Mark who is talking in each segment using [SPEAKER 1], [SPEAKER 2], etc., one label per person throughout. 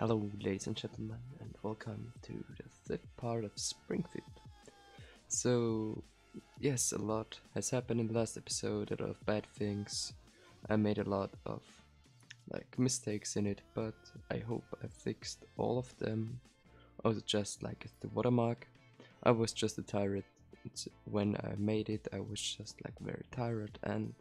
[SPEAKER 1] Hello, ladies and gentlemen, and welcome to the fifth part of Springfield. So, yes, a lot has happened in the last episode, a lot of bad things. I made a lot of mistakes in it, but I hope I fixed all of them. Also, just like the watermark, I was just a tired. When I made it, I was just very tired, and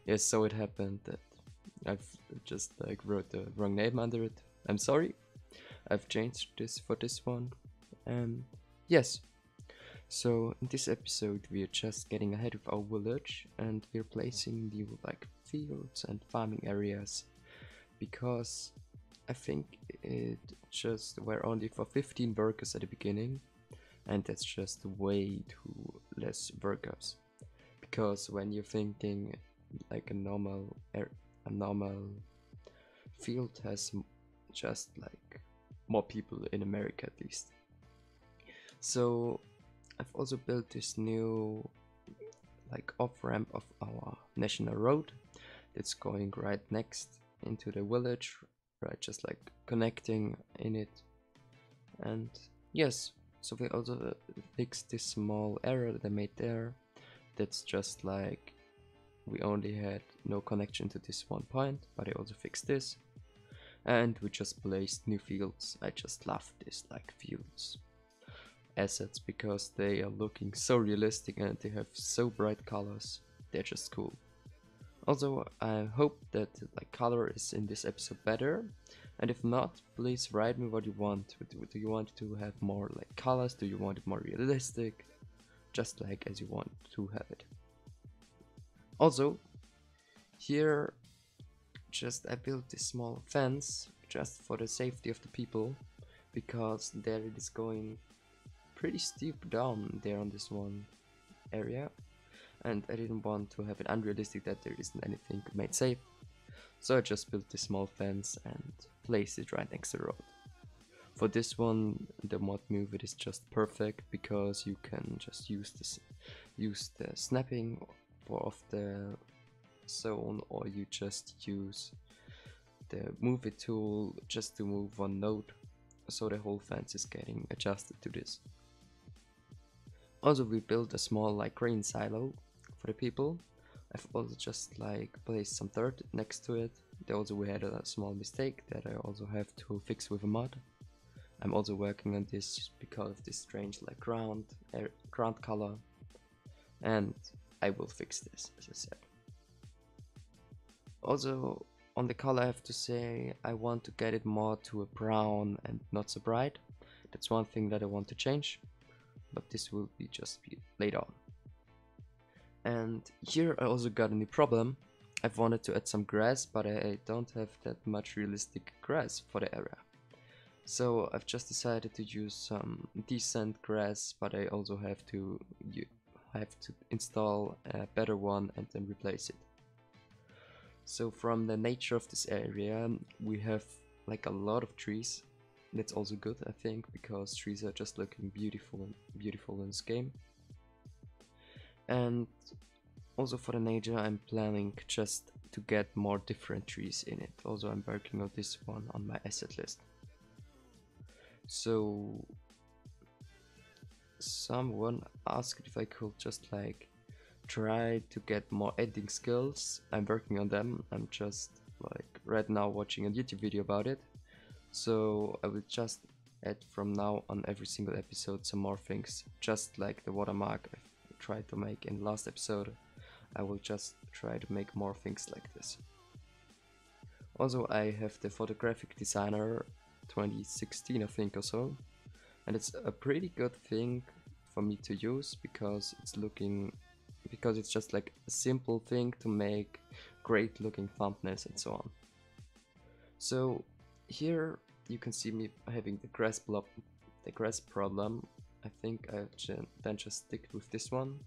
[SPEAKER 1] yes, so it happened that I've just wrote the wrong name under it. I'm sorry. I've changed this for this one. And yes, so in this episode we're just getting ahead of our village and we're placing new fields and farming areas because I think it just were only for 15 workers at the beginning, and that's just way too less workers. Because when you're thinking a normal field has just more people in America at least. So I've also built this new off ramp of our national road that's going right next into the village, right, just connecting in it. And yes, so we also fixed this small error that I made there. That's just we only had no connection to this one point, but I also fixed this. And we just placed new fields. I just love this fields assets because they are looking so realistic and they have so bright colors. They're just cool. Also, I hope that color is in this episode better, and if not, please write me what you want. Do you want to have more colors? Do you want it more realistic? Just as you want to have it. Also, here I built this small fence just for the safety of the people, because there it is going pretty steep down there on this one area, and I didn't want to have it unrealistic that there isn't anything made safe. So I just built this small fence and placed it right next to the road. For this one, the mod move it is just perfect because you can just use the snapping of the zone, or you just use the move it tool just to move one node, so the whole fence is getting adjusted to this. Also, we built a small grain silo for the people. I've also just placed some dirt next to it. Also, we had a small mistake that I also have to fix with a mod. I'm also working on this because of this strange ground color, and I will fix this, as I said. Also, on the color I have to say I want to get it more to a brown and not so bright. That's one thing that I want to change, but this will just be later on. And here I also got a new problem. I've wanted to add some grass, but I don't have that much realistic grass for the area. So I've just decided to use some decent grass, but I also have to install a better one and then replace it. So from the nature of this area, we have a lot of trees. That's also good, I think, because trees are just looking beautiful in this game. And also for the nature, I'm planning just to get more different trees in it. Also, I'm working on this one on my asset list. So someone asked if I could just try to get more editing skills. I'm working on them. I'm just right now watching a YouTube video about it. So I will just add from now on every single episode some more things, just like the watermark I tried to make in the last episode. I will just try to make more things like this. Also, I have the photographic designer 2016, I think, or so, and it's a pretty good thing for me to use because it's just a simple thing to make great looking thumbnails and so on. So here you can see me having the grass problem. I think I've then just stick with this one,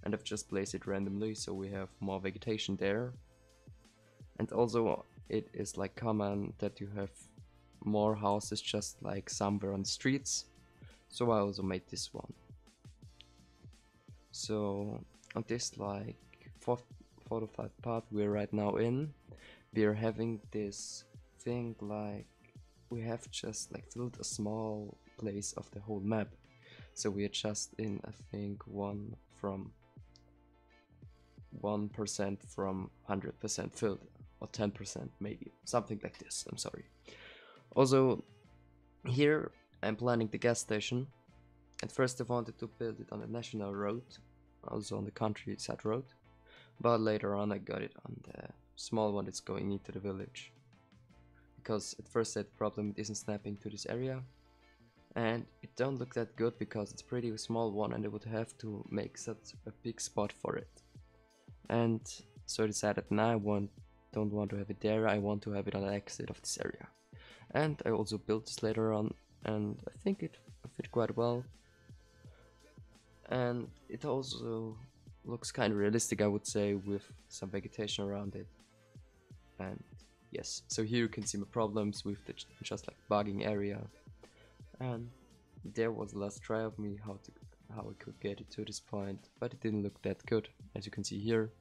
[SPEAKER 1] and I've just placed it randomly so we have more vegetation there. And also it is common that you have more houses just somewhere on the streets, so I also made this one. So on this 4 to 5 part we're right now in, we're having this thing we have just like filled a small place of the whole map. So we are just in, I think, 1% from 100% filled, or 10% maybe, something like this. I'm sorry. Also, here I'm planning the gas station. At first I wanted to build it on the national road, also on the countryside road, but later on I got it on the small one that's going into the village. Because at first I had the problem it isn't snapping to this area, and it don't look that good because it's pretty small one and I would have to make such a big spot for it. And so I decided now I don't want to have it there, I want to have it on the exit of this area. And I also built this later on, and I think it fit quite well. And it also looks kind of realistic, I would say, with some vegetation around it. And yes, so here you can see my problems with the just like bugging area. And there was the last try of me how I could get it to this point, but it didn't look that good, as you can see here.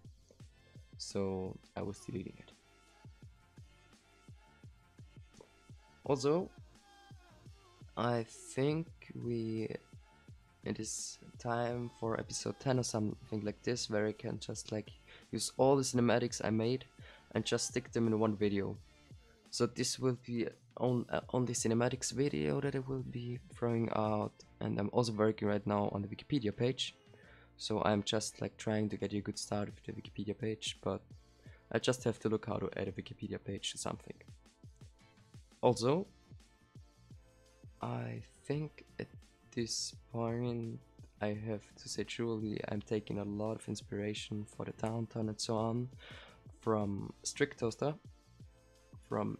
[SPEAKER 1] So I was deleting it. Also, I think it is time for episode 10 or something like this, where I can just like use all the cinematics I made and just stick them in one video. So this will be on the cinematics video that I will be throwing out, and I'm also working right now on the Wikipedia page. So I'm just like trying to get you a good start with the Wikipedia page, but I just have to look how to add a Wikipedia page to something. Also, I think at this point I have to say truly I'm taking a lot of inspiration for the downtown and so on from Strict Toaster, from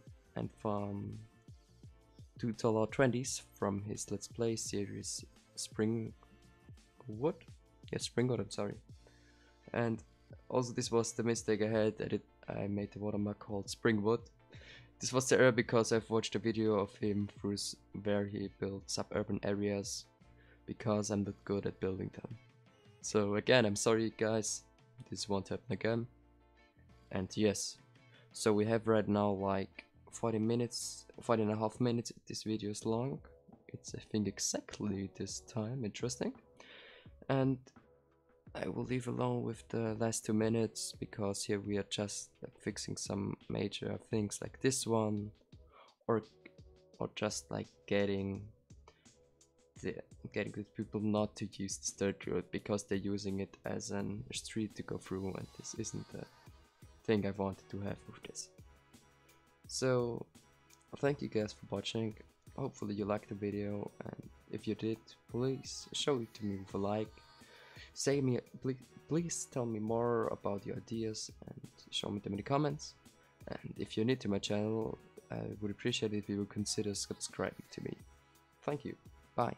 [SPEAKER 1] Tutorial20s from his Let's Play series Springwood. Yeah, Springwood, I'm sorry. And also this was the mistake I had that I made the watermark called Springwood. This was the error because I've watched a video of him through where he built suburban areas, because I'm not good at building them. So again, I'm sorry guys, this won't happen again. And yes, so we have right now like 40 and a half minutes. This video is long. It's I think exactly this time. Interesting. And I will leave alone with the last 2 minutes, because here we are just like fixing some major things like this one, or just like getting the people not to use this dirt road because they're using it as a street to go through, and this isn't the thing I wanted to have with this. So thank you guys for watching. Hopefully you liked the video, and if you did, please show it to me with a like. Please tell me more about your ideas and show me them in the comments. And if you're new to my channel, I would appreciate it if you would consider subscribing to me. Thank you. Bye.